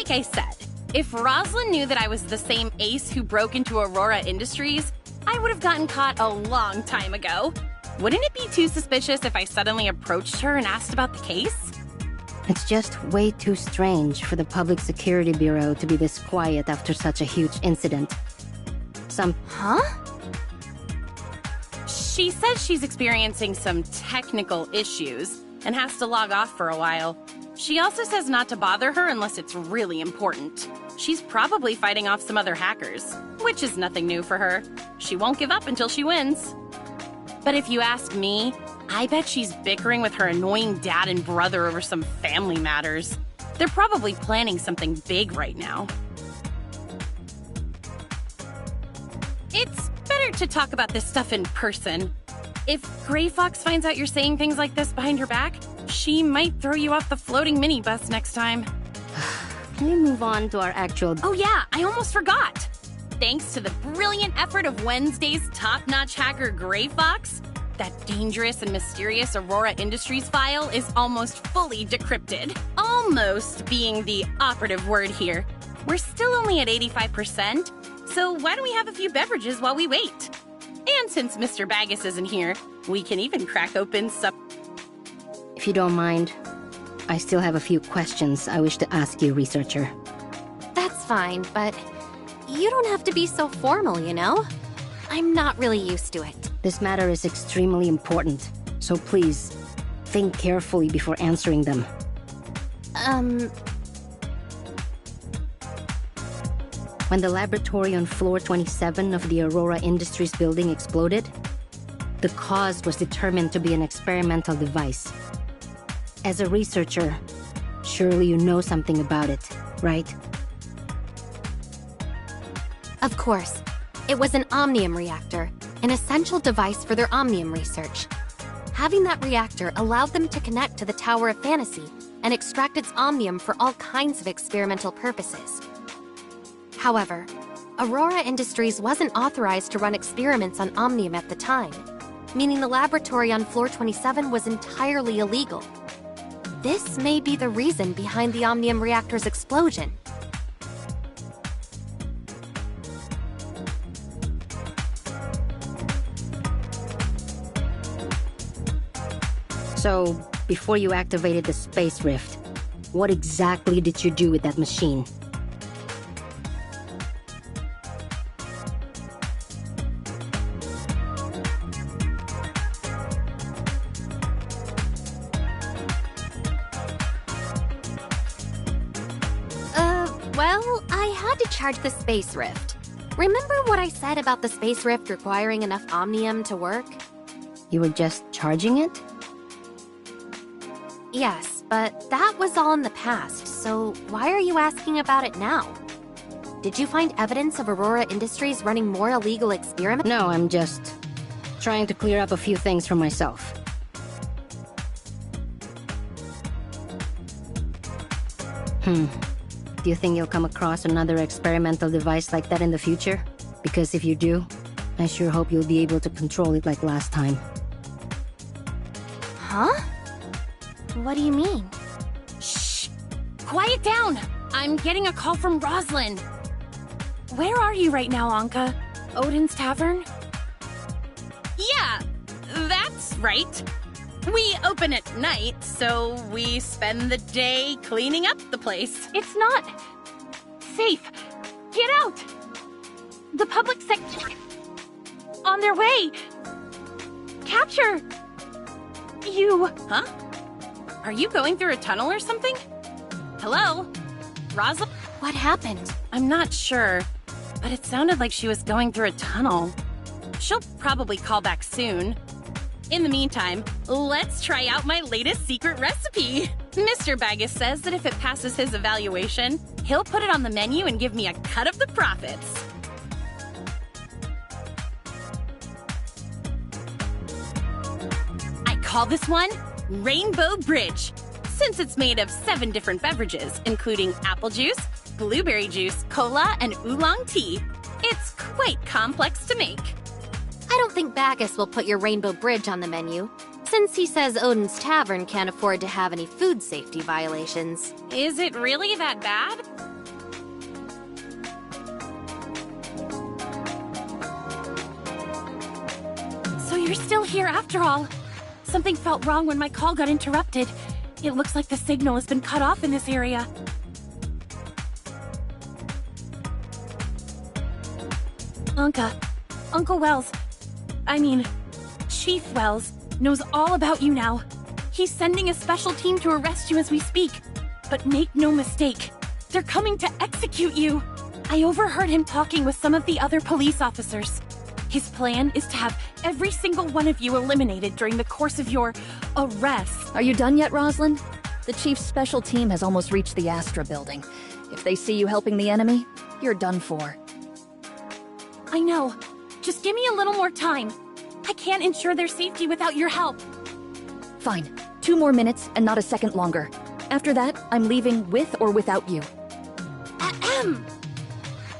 Like I said, if Rosalind knew that I was the same ace who broke into Aurora Industries, I would have gotten caught a long time ago. Wouldn't it be too suspicious if I suddenly approached her and asked about the case? It's just way too strange for the Public Security Bureau to be this quiet after such a huge incident. Huh? She says she's experiencing some technical issues and has to log off for a while. She also says not to bother her unless it's really important. She's probably fighting off some other hackers, which is nothing new for her. She won't give up until she wins. But if you ask me, I bet she's bickering with her annoying dad and brother over some family matters. They're probably planning something big right now. It's better to talk about this stuff in person. If Gray Fox finds out you're saying things like this behind her back, she might throw you off the floating minibus next time. Can we move on to our actual... Oh yeah, I almost forgot! Thanks to the brilliant effort of Wednesday's top-notch hacker Gray Fox, that dangerous and mysterious Aurora Industries file is almost fully decrypted. Almost being the operative word here. We're still only at 85%, so why don't we have a few beverages while we wait? And since Mr. Baggus isn't here, we can even crack open some... If you don't mind, I still have a few questions I wish to ask you, researcher. That's fine, but you don't have to be so formal, you know? I'm not really used to it. This matter is extremely important, so please, think carefully before answering them. When the laboratory on floor 27 of the Aurora Industries building exploded, the cause was determined to be an experimental device. As a researcher, surely you know something about it, right? Of course. It was an Omnium reactor, an essential device for their Omnium research. Having that reactor allowed them to connect to the Tower of Fantasy and extract its Omnium for all kinds of experimental purposes. However, Aurora Industries wasn't authorized to run experiments on Omnium at the time, meaning the laboratory on floor 27 was entirely illegal. This may be the reason behind the Omnium reactor's explosion. So, before you activated the Space Rift, what exactly did you do with that machine? Well, I had to charge the Space Rift. Remember what I said about the Space Rift requiring enough Omnium to work? You were just charging it? Yes, but that was all in the past, so why are you asking about it now? Did you find evidence of Aurora Industries running more illegal experiments? No, I'm just trying to clear up a few things for myself. Do you think you'll come across another experimental device like that in the future? Because if you do, I sure hope you'll be able to control it like last time. Huh? What do you mean? Shh! Quiet down! I'm getting a call from Rosalind. Where are you right now, Anka? Odin's Tavern? Yeah, that's right. We open at night, so we spend the day cleaning up the place. It's not safe. Get out! The public sector... on their way! Capture! You... Huh? Are you going through a tunnel or something? Hello? Rosalind? What happened? I'm not sure, but it sounded like she was going through a tunnel. She'll probably call back soon. In the meantime, let's try out my latest secret recipe. Mr. Baggus says that if it passes his evaluation, he'll put it on the menu and give me a cut of the profits. I call this one Rainbow Bridge, since it's made of 7 different beverages, including apple juice, blueberry juice, cola, and oolong tea. It's quite complex to make. I don't think Baggus will put your Rainbow Bridge on the menu, since he says Odin's Tavern can't afford to have any food safety violations. Is it really that bad? you're still here after all. Something felt wrong when my call got interrupted. It looks like the signal has been cut off in this area. Uncle Wells, Chief Wells, knows all about you now. He's sending a special team to arrest you as we speak. But make no mistake, they're coming to execute you. I overheard him talking with some of the other police officers. His plan is to have every single one of you eliminated during the course of your arrest. Are you done yet, Rosalind? The Chief's special team has almost reached the Astra building. If they see you helping the enemy, you're done for. I know. Just give me a little more time. I can't ensure their safety without your help. Fine. 2 more minutes and not a second longer. After that, I'm leaving with or without you. Ahem.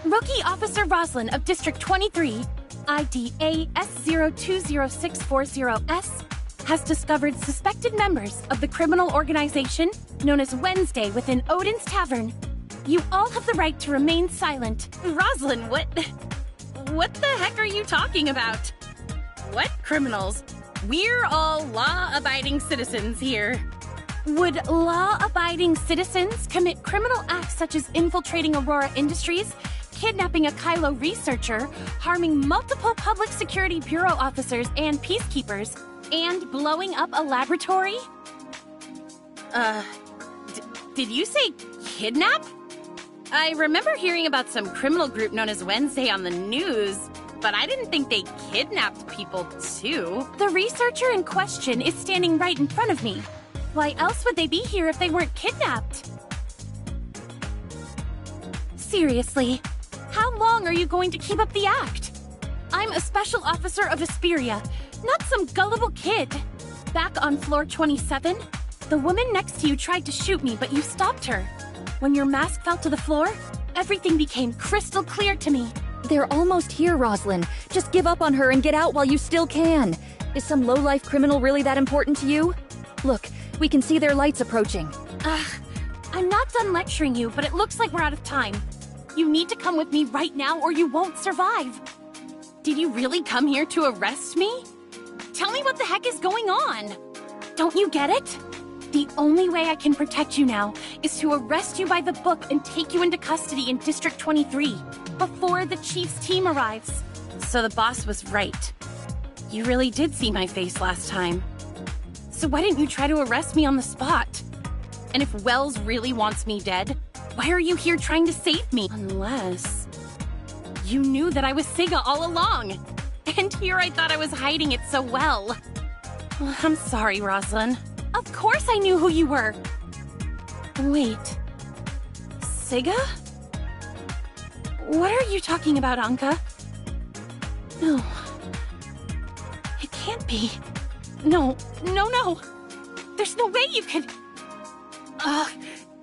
Rookie Officer Roslyn of District 23, ID AS020640S, has discovered suspected members of the criminal organization known as Wednesday within Odin's Tavern. You all have the right to remain silent. Roslyn, what the heck are you talking about? What criminals? We're all law-abiding citizens here. Would law-abiding citizens commit criminal acts such as infiltrating Aurora Industries, kidnapping a Kylo researcher, harming multiple Public Security Bureau officers and peacekeepers, and blowing up a laboratory? Did you say kidnap? I remember hearing about some criminal group known as Wednesday on the news, but I didn't think they kidnapped people too. The researcher in question is standing right in front of me. Why else would they be here if they weren't kidnapped? Seriously, how long are you going to keep up the act? I'm a special officer of Asperia, not some gullible kid. Back on floor 27, the woman next to you tried to shoot me, but you stopped her. When your mask fell to the floor, everything became crystal clear to me. They're almost here, Rosalind. Just give up on her and get out while you still can. Is some low-life criminal really that important to you? Look, we can see their lights approaching. I'm not done lecturing you, but it looks like we're out of time. You need to come with me right now or you won't survive. Did you really come here to arrest me? Tell me what the heck is going on. Don't you get it? The only way I can protect you now is to arrest you by the book and take you into custody in District 23 before the Chief's team arrives. So the boss was right. You really did see my face last time. So why didn't you try to arrest me on the spot? And if Wells really wants me dead, why are you here trying to save me? Unless you knew that I was Siga all along. And here I thought I was hiding it so well. I'm sorry, Roslyn. Of course I knew who you were. Wait. Siga? What are you talking about, Anka? No. It can't be. No. There's no way you could...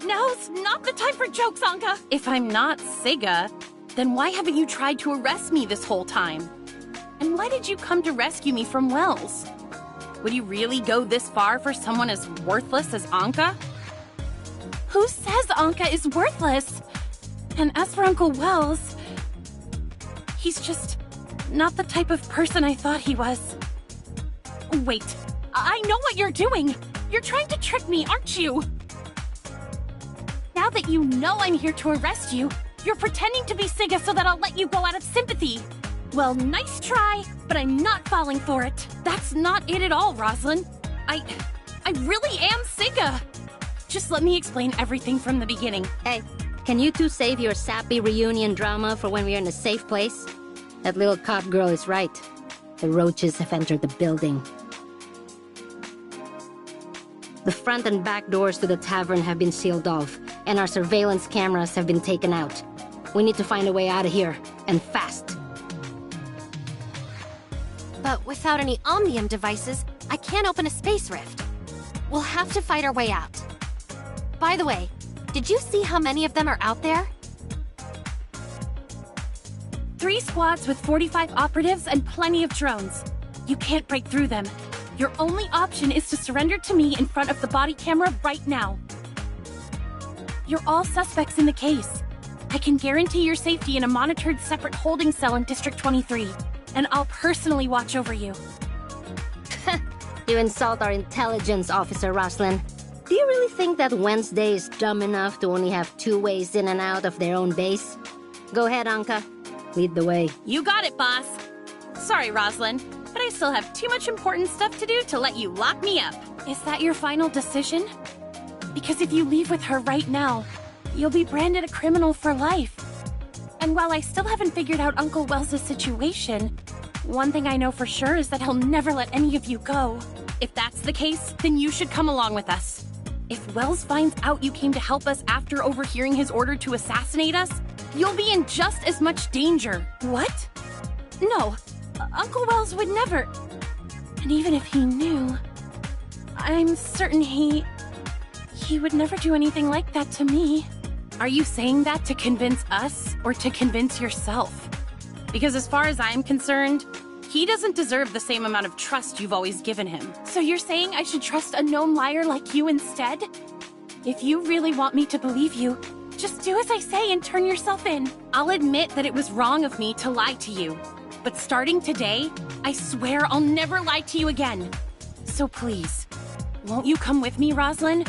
Now's not the time for jokes, Anka. If I'm not Siga, then why haven't you tried to arrest me this whole time? And why did you come to rescue me from Wells? Would you really go this far for someone as worthless as Anka? Who says Anka is worthless? And as for Uncle Wells, he's just not the type of person I thought he was. Wait, I know what you're doing. You're trying to trick me, aren't you? Now that you know I'm here to arrest you, you're pretending to be Siga so that I'll let you go out of sympathy. Well, nice try, but I'm not falling for it. That's not it at all, Roslyn. I really am Siga. Just let me explain everything from the beginning. Hey, can you two save your sappy reunion drama for when we're in a safe place? That little cop girl is right. The roaches have entered the building. The front and back doors to the tavern have been sealed off, and our surveillance cameras have been taken out. We need to find a way out of here, and fast. But without any Omnium devices, I can't open a space rift. We'll have to fight our way out. By the way, did you see how many of them are out there? 3 squads with 45 operatives and plenty of drones. You can't break through them. Your only option is to surrender to me in front of the body camera right now. You're all suspects in the case. I can guarantee your safety in a monitored separate holding cell in District 23, and I'll personally watch over you. You insult our intelligence, Officer Roslin. Do you really think that Wednesday is dumb enough to only have 2 ways in and out of their own base? Go ahead, Anka. Lead the way. You got it, boss. Sorry, Roslyn, but I still have too much important stuff to do to let you lock me up. Is that your final decision? Because if you leave with her right now, you'll be branded a criminal for life. And while I still haven't figured out Uncle Wells' situation, one thing I know for sure is that he'll never let any of you go. If that's the case, then you should come along with us. If Wells finds out you came to help us after overhearing his order to assassinate us, You'll be in just as much danger. what? No, Uncle Wells would never. And even if he knew, I'm certain he would never do anything like that to me. Are you saying that to convince us or to convince yourself? Because as far as I'm concerned, he doesn't deserve the same amount of trust you've always given him. So you're saying I should trust a known liar like you instead? If you really want me to believe you, just do as I say and turn yourself in. I'll admit that it was wrong of me to lie to you. But starting today, I swear I'll never lie to you again. So please, won't you come with me, Roslyn?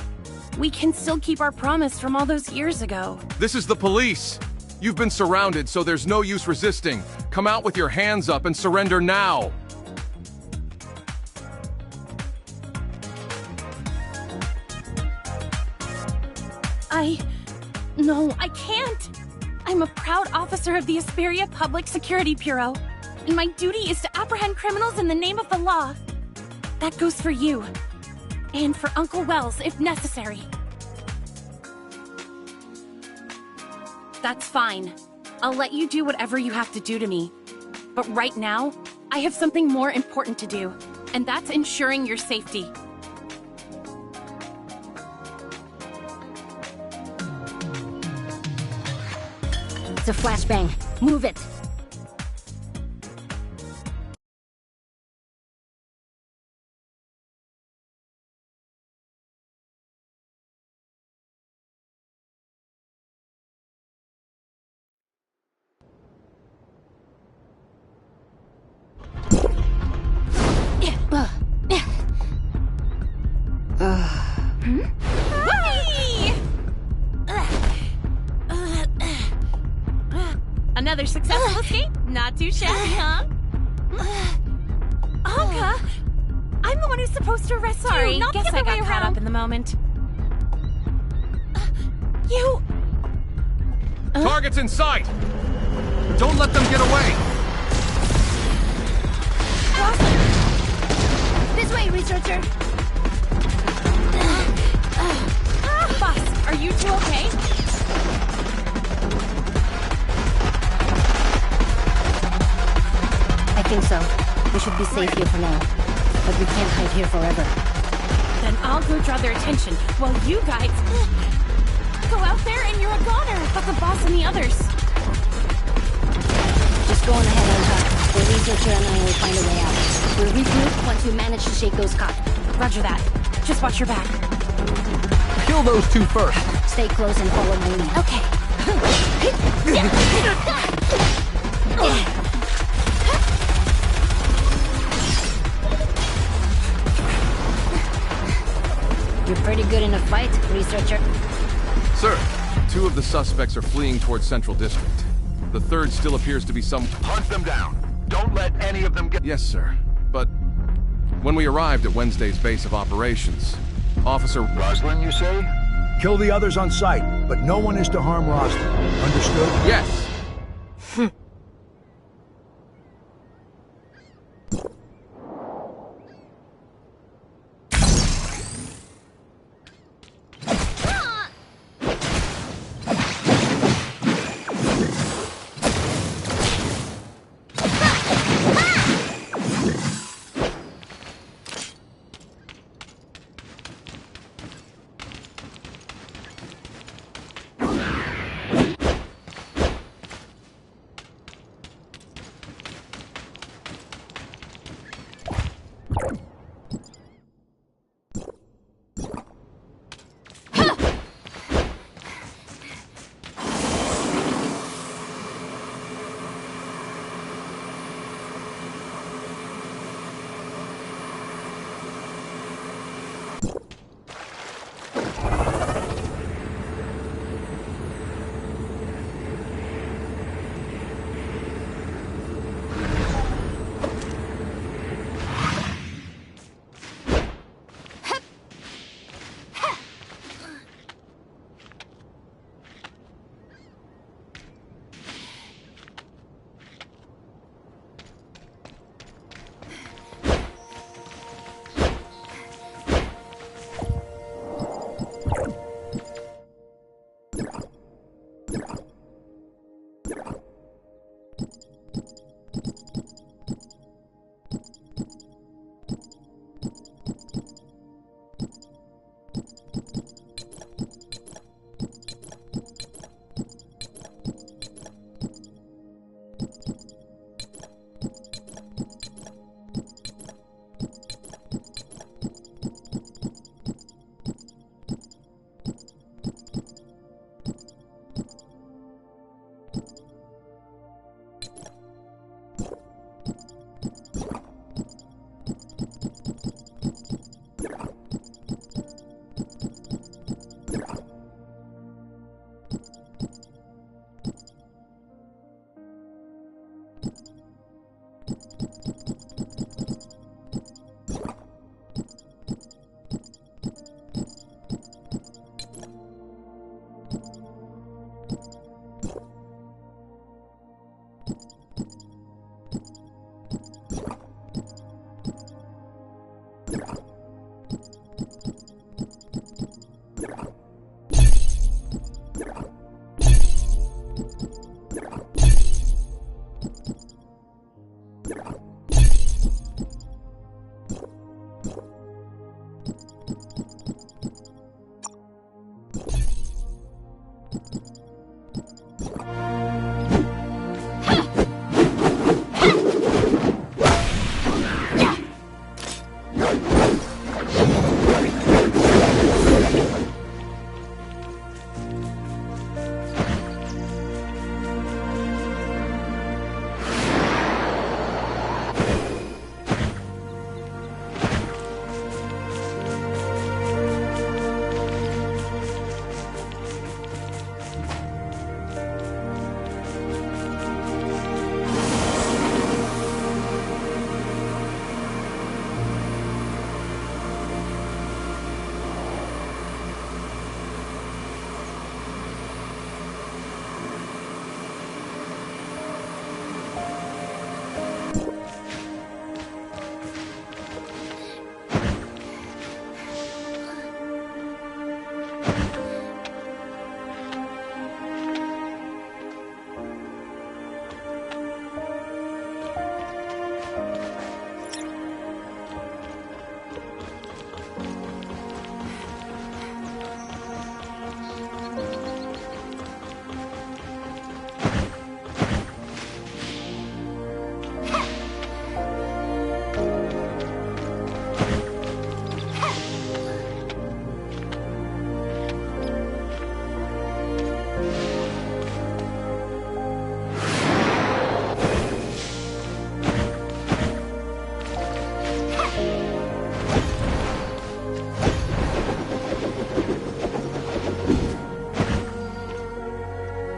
We can still keep our promise from all those years ago. This is the police. You've been surrounded, so there's no use resisting. Come out with your hands up and surrender now. No, I can't. I'm a proud officer of the Asperia Public Security Bureau, and my duty is to apprehend criminals in the name of the law. That goes for you. And for Uncle Wells, if necessary. That's fine. I'll let you do whatever you have to do to me. But right now, I have something more important to do, and that's ensuring your safety. It's a flashbang. Move it. Another successful escape? Not too shabby, huh? Anka! I'm the one who's supposed to arrest Sorry, you, not guess the I other way got caught around. up in the moment. You... Target's in sight! Don't let them get away! This way, researcher. Boss, are you two okay? I think so. We should be safe here for now. But we can't hide here forever. Then I'll go draw their attention while you guys go out there and you're a goner. But the boss and the others. Just go on ahead, Anka. The researcher and I will find a way out. We'll regroup once we manage to shake those cops. Roger that. Just watch your back. Kill those two first. Stay close and follow my lead. Okay. You're pretty good in a fight, researcher. Sir, 2 of the suspects are fleeing towards Central District. The third still appears to be some... Hunt them down. Don't let any of them get... Yes, sir. But when we arrived at Wednesday's base of operations, Officer... Roslyn, you say? Kill the others on sight, but no one is to harm Roslyn. Understood? Yes!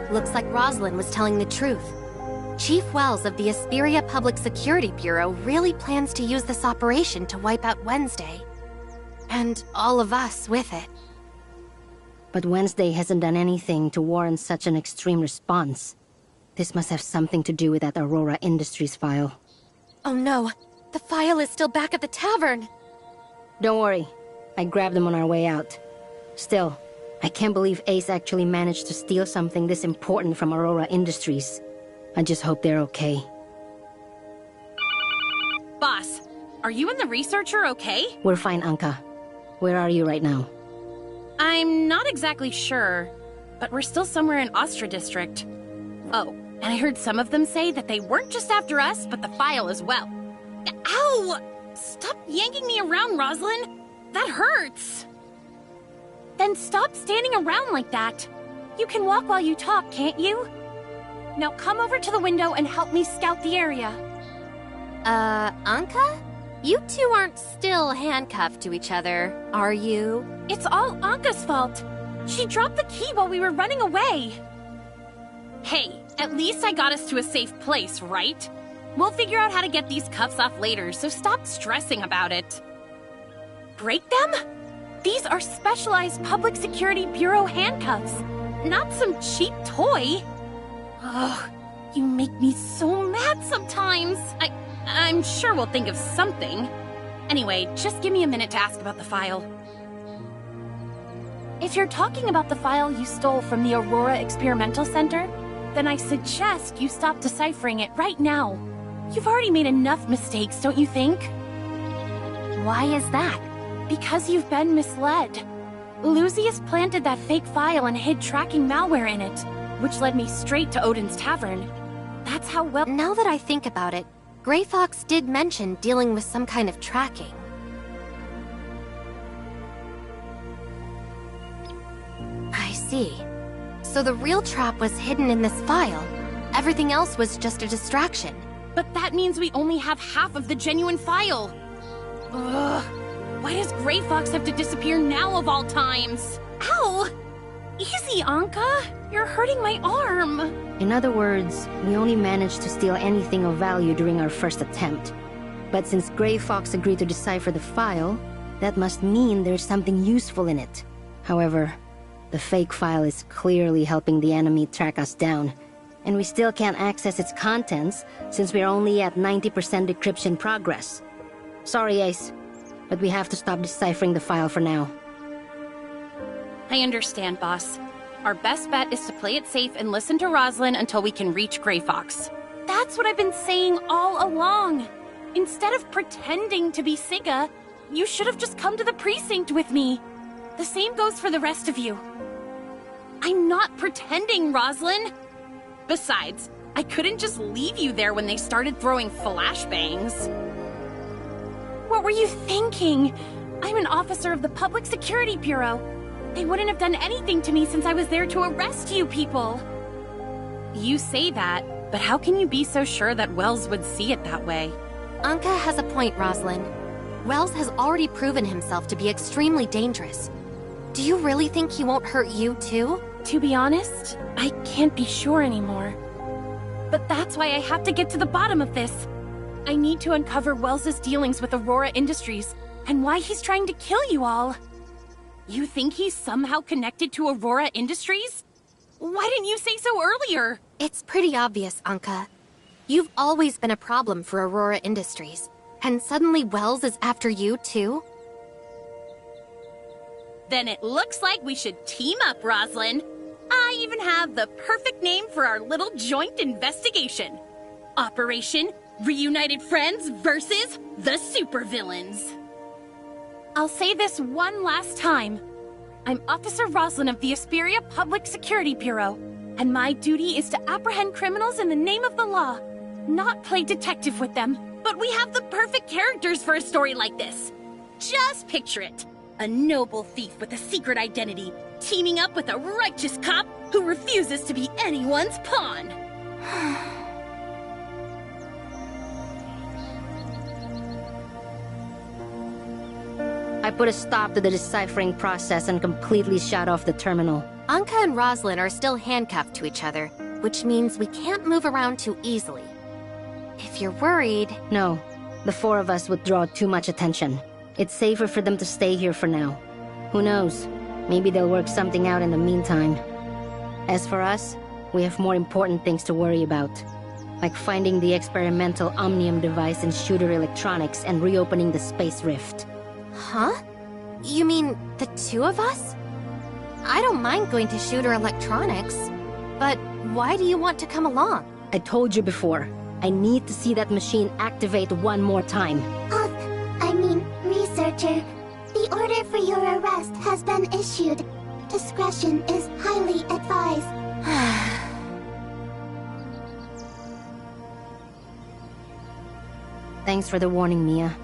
Looks like Roslyn was telling the truth. Chief Wells of the Asperia Public Security Bureau really plans to use this operation to wipe out Wednesday. And all of us with it. But Wednesday hasn't done anything to warrant such an extreme response. This must have something to do with that Aurora Industries file. Oh no, the file is still back at the tavern! Don't worry, I grabbed them on our way out. Still, I can't believe Ace actually managed to steal something this important from Aurora Industries. I just hope they're okay. Boss, are you and the researcher okay? We're fine, Anka. Where are you right now? I'm not exactly sure, but we're still somewhere in Astra District. Oh, and I heard some of them say that they weren't just after us, but the file as well. Ow! Stop yanking me around, Roslyn! That hurts! Then stop standing around like that. You can walk while you talk, can't you? Now come over to the window and help me scout the area. Anka? You two aren't still handcuffed to each other, are you? It's all Anka's fault. She dropped the key while we were running away. Hey, at least I got us to a safe place, right? We'll figure out how to get these cuffs off later, so stop stressing about it. Break them? These are specialized Public Security Bureau handcuffs, not some cheap toy. Ugh, you make me so mad sometimes. I'm sure we'll think of something. Anyway, just give me a minute to ask about the file. If you're talking about the file you stole from the Aurora Experimental Center, then I suggest you stop deciphering it right now. You've already made enough mistakes, don't you think? Why is that? Because you've been misled. Lucius planted that fake file and hid tracking malware in it, which led me straight to Odin's Tavern. That's how well— Now that I think about it, Grey Fox did mention dealing with some kind of tracking. I see. So the real trap was hidden in this file. Everything else was just a distraction. But that means we only have half of the genuine file. Ugh. Why does Grey Fox have to disappear now of all times? Ow! Easy, Anka! You're hurting my arm! In other words, we only managed to steal anything of value during our first attempt. But since Grey Fox agreed to decipher the file, that must mean there's something useful in it. However, the fake file is clearly helping the enemy track us down, and we still can't access its contents since we're only at 90% decryption progress. Sorry, Ace, but we have to stop deciphering the file for now. I understand, boss. Our best bet is to play it safe and listen to Roslyn until we can reach Grey Fox. That's what I've been saying all along. Instead of pretending to be Sigga, you should have just come to the precinct with me. The same goes for the rest of you. I'm not pretending, Roslyn. Besides, I couldn't just leave you there when they started throwing flashbangs. What were you thinking? I'm an officer of the Public Security Bureau. They wouldn't have done anything to me since I was there to arrest you people. You say that, but how can you be so sure that Wells would see it that way? Anka has a point, Roslyn. Wells has already proven himself to be extremely dangerous. Do you really think he won't hurt you, too? To be honest, I can't be sure anymore. But that's why I have to get to the bottom of this. I need to uncover Wells's dealings with Aurora Industries, and why he's trying to kill you all. You think he's somehow connected to Aurora Industries? Why didn't you say so earlier? It's pretty obvious, Anka. You've always been a problem for Aurora Industries, and suddenly Wells is after you, too? Then it looks like we should team up, Roslyn. I even have the perfect name for our little joint investigation. Operation Reunited Friends versus the Supervillains. I'll say this one last time. I'm Officer Roslyn of the Asperia Public Security Bureau, and my duty is to apprehend criminals in the name of the law, not play detective with them. But we have the perfect characters for a story like this. Just picture it. A noble thief with a secret identity, teaming up with a righteous cop who refuses to be anyone's pawn. I put a stop to the deciphering process and completely shut off the terminal. Anka and Roslyn are still handcuffed to each other, which means we can't move around too easily. If you're worried... No, the four of us would draw too much attention. It's safer for them to stay here for now. Who knows? Maybe they'll work something out in the meantime. As for us, we have more important things to worry about. Like finding the experimental Omnium device in Shooter Electronics and reopening the Space Rift. Huh? You mean the two of us? I don't mind going to Shooter Electronics, but why do you want to come along? I told you before, I need to see that machine activate one more time. Researcher, the order for your arrest has been issued. Discretion is highly advised. Thanks for the warning, Mia.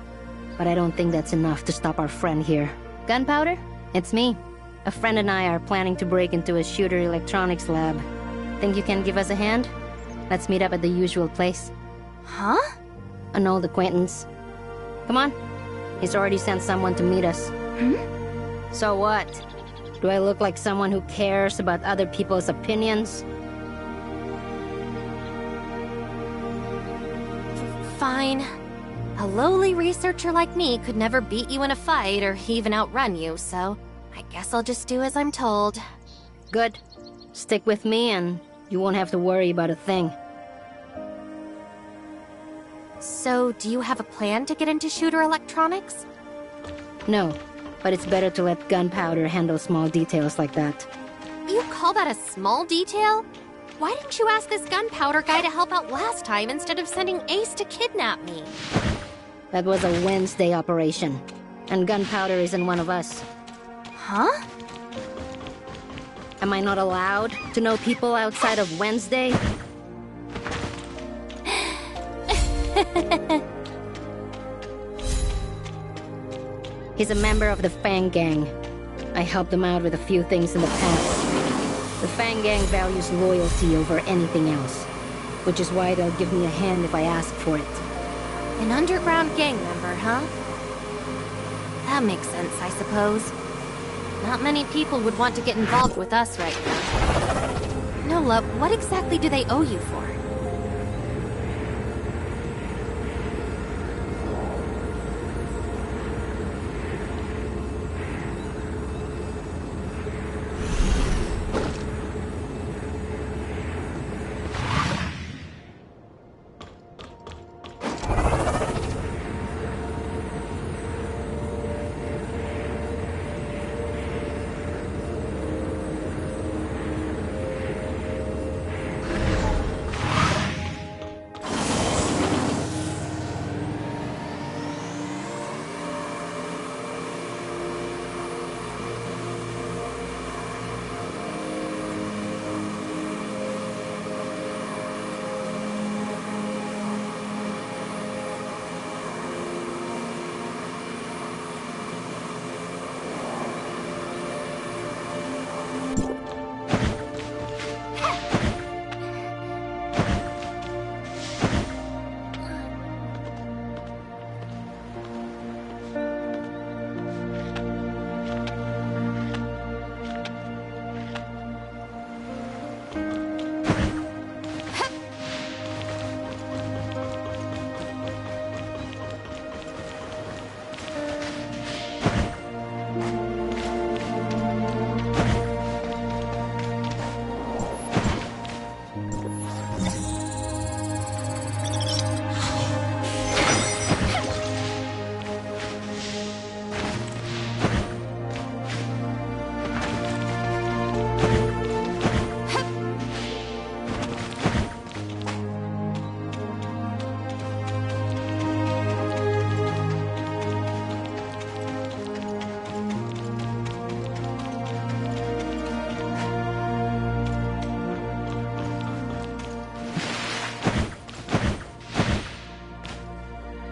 But I don't think that's enough to stop our friend here. Gunpowder? It's me. A friend and I are planning to break into a Shooter Electronics lab. Think you can give us a hand? Let's meet up at the usual place. Huh? An old acquaintance. Come on. He's already sent someone to meet us. So what? Do I look like someone who cares about other people's opinions? Fine. A lowly researcher like me could never beat you in a fight or even outrun you, so I guess I'll just do as I'm told. Good. Stick with me and you won't have to worry about a thing. So, do you have a plan to get into Shooter Electronics? No, but it's better to let Gunpowder handle small details like that. You call that a small detail? Why didn't you ask this Gunpowder guy to help out last time instead of sending Ace to kidnap me? That was a Wednesday operation, and Gunpowder isn't one of us. Huh? Am I not allowed to know people outside of Wednesday? He's a member of the Fang Gang. I helped him out with a few things in the past. The Fang Gang values loyalty over anything else, which is why they'll give me a hand if I ask for it. An underground gang member, huh? That makes sense, I suppose. Not many people would want to get involved with us right now. Nola, what exactly do they owe you for?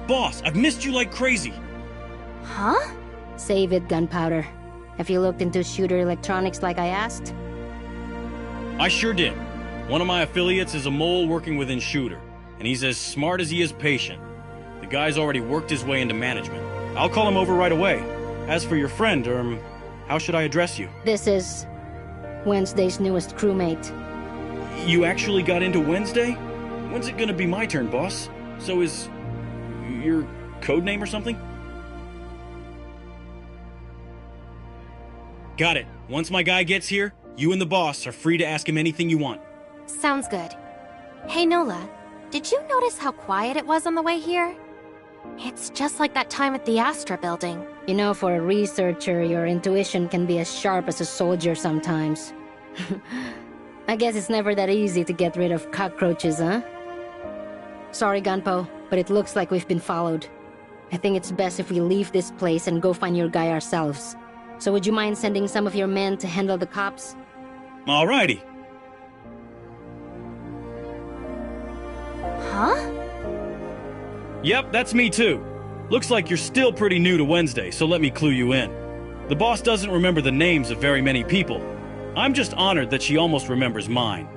Boss, I've missed you like crazy. Huh? Save it, Gunpowder. Have you looked into Shooter Electronics like I asked? I sure did. One of my affiliates is a mole working within Shooter, and he's as smart as he is patient. The guy's already worked his way into management. I'll call him over right away. As for your friend, how should I address you? This is Wednesday's newest crewmate. You actually got into Wednesday? When's it gonna be my turn, boss? So is your code name or something? Got it. Once my guy gets here, you and the boss are free to ask him anything you want. Sounds good. Hey Nola, did you notice how quiet it was on the way here? It's just like that time at the Astra building. You know, for a researcher, your intuition can be as sharp as a soldier sometimes. I guess it's never that easy to get rid of cockroaches, huh? Sorry, Gunpo, but it looks like we've been followed. I think it's best if we leave this place and go find your guy ourselves. So would you mind sending some of your men to handle the cops? Alrighty. Huh? Yep, that's me too. Looks like you're still pretty new to Wednesday, so let me clue you in. The boss doesn't remember the names of very many people. I'm just honored that she almost remembers mine.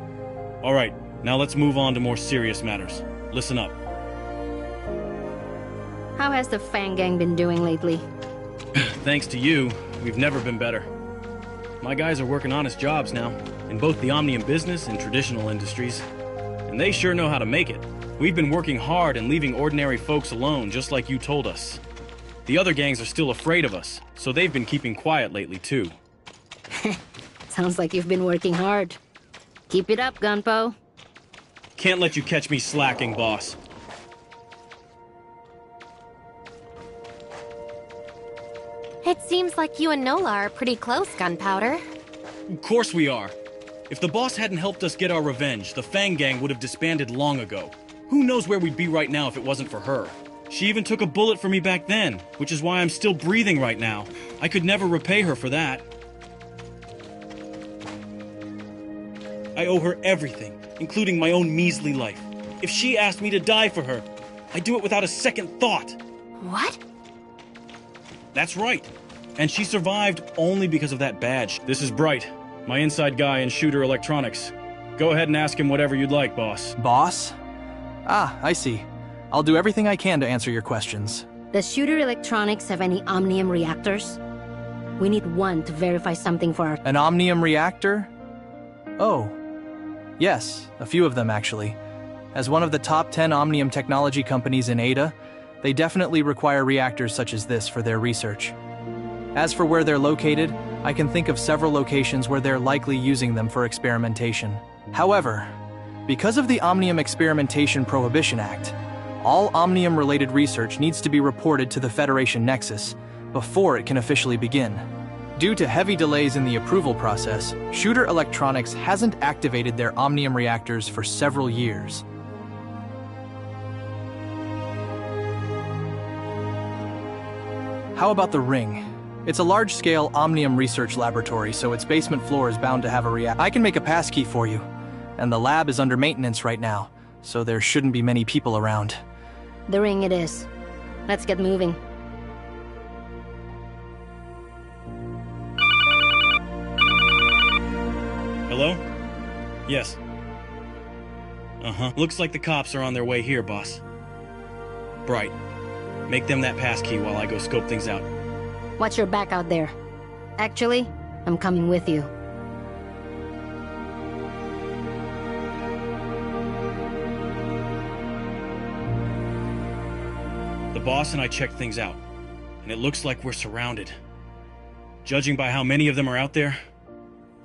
Alright, now let's move on to more serious matters. Listen up. How has the Fang Gang been doing lately? Thanks to you, we've never been better. My guys are working honest jobs now, in both the Omnium business and traditional industries. And they sure know how to make it. We've been working hard and leaving ordinary folks alone, just like you told us. The other gangs are still afraid of us, so they've been keeping quiet lately too. Sounds like you've been working hard. Keep it up, Gunpo. Can't let you catch me slacking, boss. It seems like you and Nola are pretty close, Gunpowder. Of course we are. If the boss hadn't helped us get our revenge, the Fang Gang would have disbanded long ago. Who knows where we'd be right now if it wasn't for her? She even took a bullet for me back then, which is why I'm still breathing right now. I could never repay her for that. I owe her everything, including my own measly life. If she asked me to die for her, I'd do it without a second thought. What? That's right. And she survived only because of that badge. This is Bright, my inside guy in Shooter Electronics. Go ahead and ask him whatever you'd like, boss. Boss? Ah, I see. I'll do everything I can to answer your questions. Does Shooter Electronics have any Omnium reactors? We need one to verify something for our... An Omnium reactor? Oh. Yes, a few of them actually. As one of the top 10 Omnium technology companies in Ada, they definitely require reactors such as this for their research. As for where they're located, I can think of several locations where they're likely using them for experimentation. However, because of the Omnium Experimentation Prohibition Act, all Omnium-related research needs to be reported to the Federation Nexus before it can officially begin. Due to heavy delays in the approval process, Shooter Electronics hasn't activated their Omnium reactors for several years. How about the Ring? It's a large-scale Omnium research laboratory, so its basement floor is bound to have a reactor. I can make a passkey for you, and the lab is under maintenance right now, so there shouldn't be many people around. The Ring it is. Let's get moving. Hello? Yes. Looks like the cops are on their way here, boss. Bright. Make them that passkey while I go scope things out. Watch your back out there. Actually, I'm coming with you. The boss and I checked things out, and it looks like we're surrounded. Judging by how many of them are out there,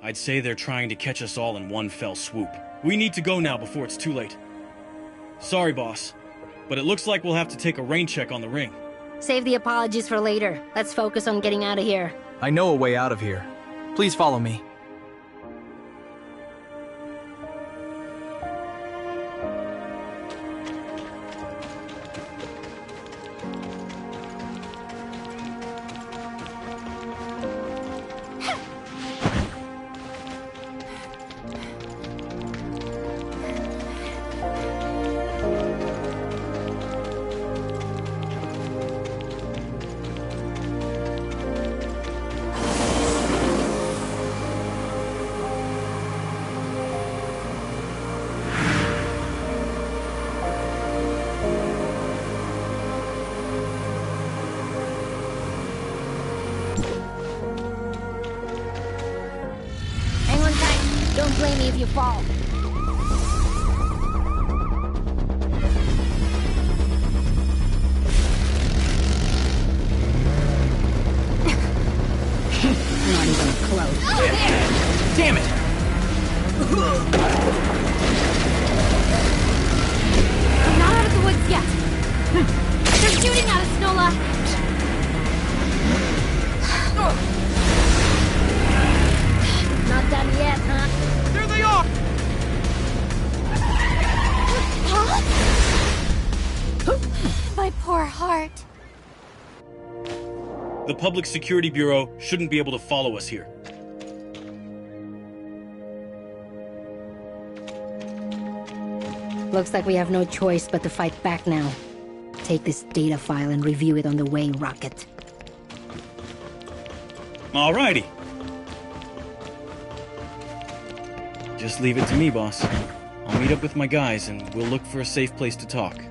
I'd say they're trying to catch us all in one fell swoop. We need to go now before it's too late. Sorry, boss, but it looks like we'll have to take a rain check on the Ring. Save the apologies for later. Let's focus on getting out of here. I know a way out of here. Please follow me. Don't blame me if you fall. Not even close. Damn it! We're not out of the woods yet. They're shooting at us, Nola. Not done yet, huh? There they are! My poor heart. The Public Security Bureau shouldn't be able to follow us here. Looks like we have no choice but to fight back now. Take this data file and review it on the way, Rocket. Alrighty. Just leave it to me, boss. I'll meet up with my guys and we'll look for a safe place to talk.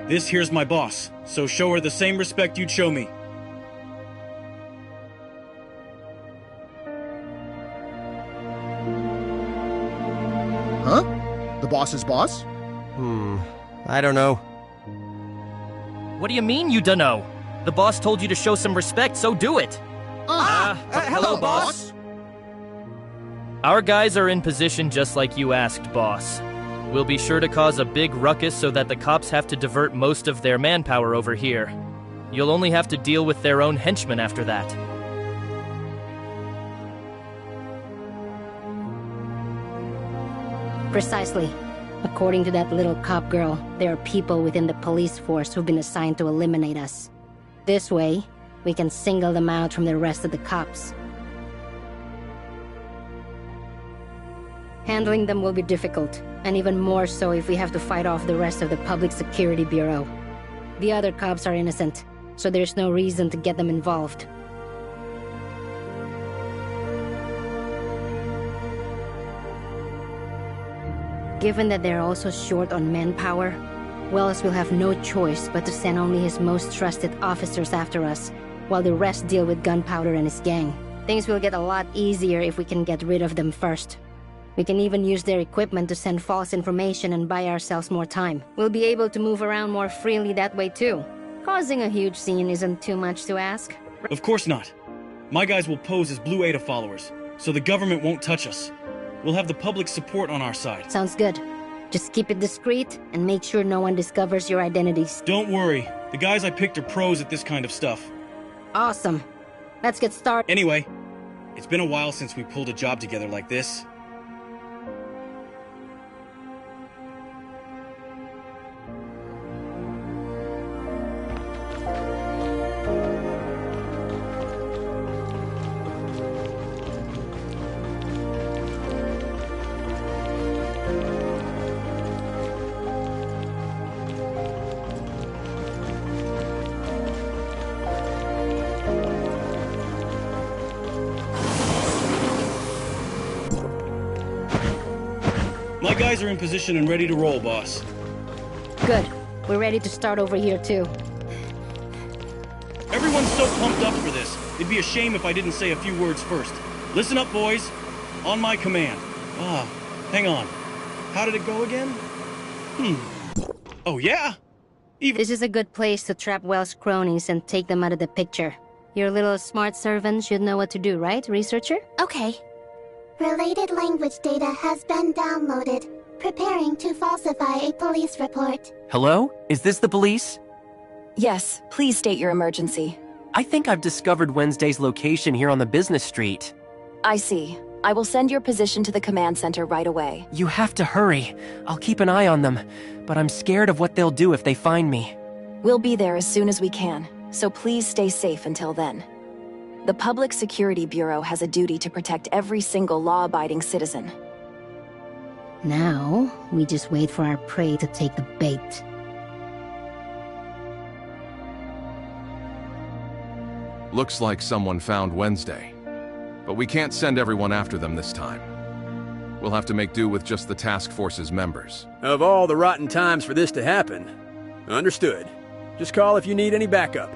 This here's my boss, so show her the same respect you'd show me. Huh? The boss's boss? I don't know. What do you mean you dunno? The boss told you to show some respect, so do it! Hello, boss. Our guys are in position just like you asked, boss. We'll be sure to cause a big ruckus so that the cops have to divert most of their manpower over here. You'll only have to deal with their own henchmen after that. Precisely. According to that little cop girl, there are people within the police force who've been assigned to eliminate us. This way, we can single them out from the rest of the cops. Handling them will be difficult, and even more so if we have to fight off the rest of the Public Security Bureau. The other cops are innocent, so there's no reason to get them involved. Given that they're also short on manpower, Wells will have no choice but to send only his most trusted officers after us, while the rest deal with Gunpowder and his gang. Things will get a lot easier if we can get rid of them first. We can even use their equipment to send false information and buy ourselves more time. We'll be able to move around more freely that way too. Causing a huge scene isn't too much to ask. Of course not. My guys will pose as Blue Ada followers, so the government won't touch us. We'll have the public's support on our side. Sounds good. Just keep it discreet and make sure no one discovers your identities. Don't worry. The guys I picked are pros at this kind of stuff. Awesome. Let's get started. Anyway, it's been a while since we pulled a job together like this. My guys are in position and ready to roll, boss. Good. We're ready to start over here, too. Everyone's so pumped up for this. It'd be a shame if I didn't say a few words first. Listen up, boys. On my command. Hang on. How did it go again? Oh, yeah? This is a good place to trap Wells' cronies and take them out of the picture. Your little smart servant should know what to do, right, researcher? Okay. Related language data has been downloaded. Preparing to falsify a police report. Hello? Is this the police? Yes, please state your emergency. I think I've discovered Wednesday's location here on the business street. I see. I will send your position to the command center right away. You have to hurry. I'll keep an eye on them, but I'm scared of what they'll do if they find me. We'll be there as soon as we can, so please stay safe until then. The Public Security Bureau has a duty to protect every single law-abiding citizen. Now, we just wait for our prey to take the bait. Looks like someone found Wednesday. But we can't send everyone after them this time. We'll have to make do with just the task force's members. Of all the rotten times for this to happen. Understood. Just call if you need any backup.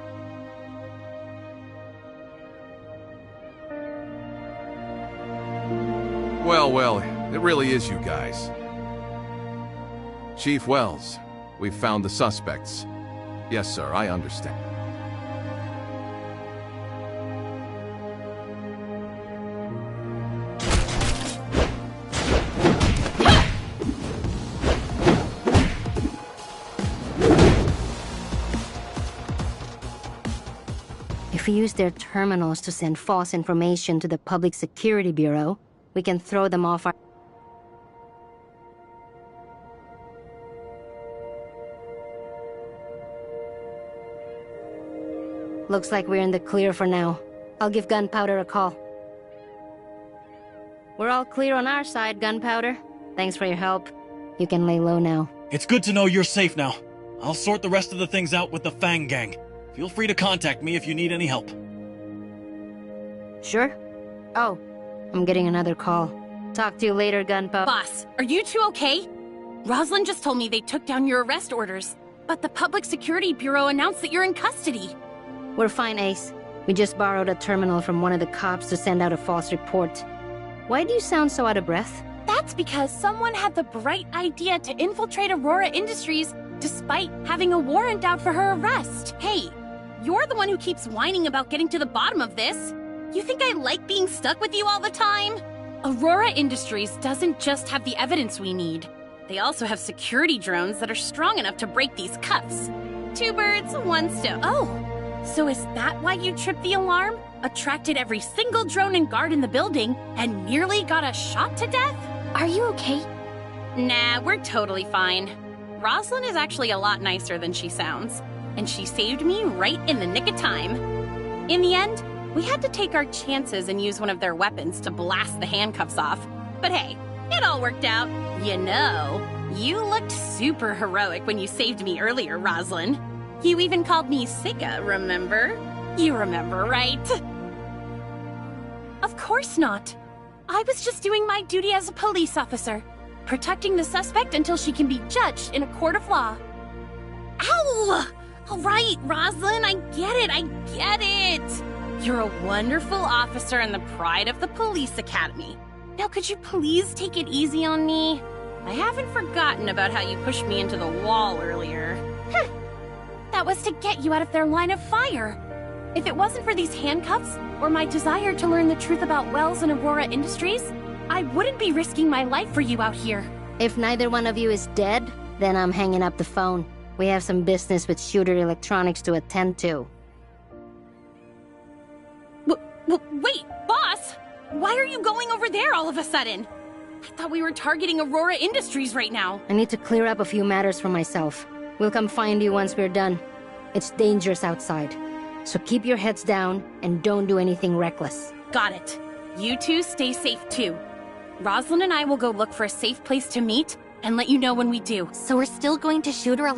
Well, it really is you guys. Chief Wells, we've found the suspects. Yes, sir, I understand. If we use their terminals to send false information to the Public Security Bureau, we can throw them off our... Looks like we're in the clear for now. I'll give Gunpowder a call. We're all clear on our side, Gunpowder. Thanks for your help. You can lay low now. It's good to know you're safe now. I'll sort the rest of the things out with the Fang Gang. Feel free to contact me if you need any help. Sure. Oh, I'm getting another call. Talk to you later, Gunpowder. Boss, are you two okay? Rosalind just told me they took down your arrest orders, but the Public Security Bureau announced that you're in custody. We're fine, Ace. We just borrowed a terminal from one of the cops to send out a false report. Why do you sound so out of breath? That's because someone had the bright idea to infiltrate Aurora Industries despite having a warrant out for her arrest. Hey, you're the one who keeps whining about getting to the bottom of this. You think I like being stuck with you all the time? Aurora Industries doesn't just have the evidence we need. They also have security drones that are strong enough to break these cuffs. 2 birds, 1 stone. Oh, so is that why you tripped the alarm, attracted every single drone and guard in the building, and nearly got us shot to death? Are you okay? Nah, we're totally fine. Rosalind is actually a lot nicer than she sounds, and she saved me right in the nick of time. In the end, we had to take our chances and use one of their weapons to blast the handcuffs off. But hey, it all worked out. You know, you looked super heroic when you saved me earlier, Rosalind. You even called me Sika, remember? You remember, right? Of course not. I was just doing my duty as a police officer. protecting the suspect until she can be judged in a court of law. Ow! All right, Roslyn, I get it. You're a wonderful officer and the pride of the police academy. Now could you please take it easy on me? I haven't forgotten about how you pushed me into the wall earlier. That was to get you out of their line of fire. If it wasn't for these handcuffs, or my desire to learn the truth about Wells and Aurora Industries, I wouldn't be risking my life for you out here. If neither one of you is dead, then I'm hanging up the phone. We have some business with Shooter Electronics to attend to. Wait, boss! Why are you going over there all of a sudden? I thought we were targeting Aurora Industries right now. I need to clear up a few matters for myself. We'll come find you once we're done. It's dangerous outside, so keep your heads down and don't do anything reckless. Got it. You two stay safe too. Roslyn and I will go look for a safe place to meet and let you know when we do. So we're still going to Shooter?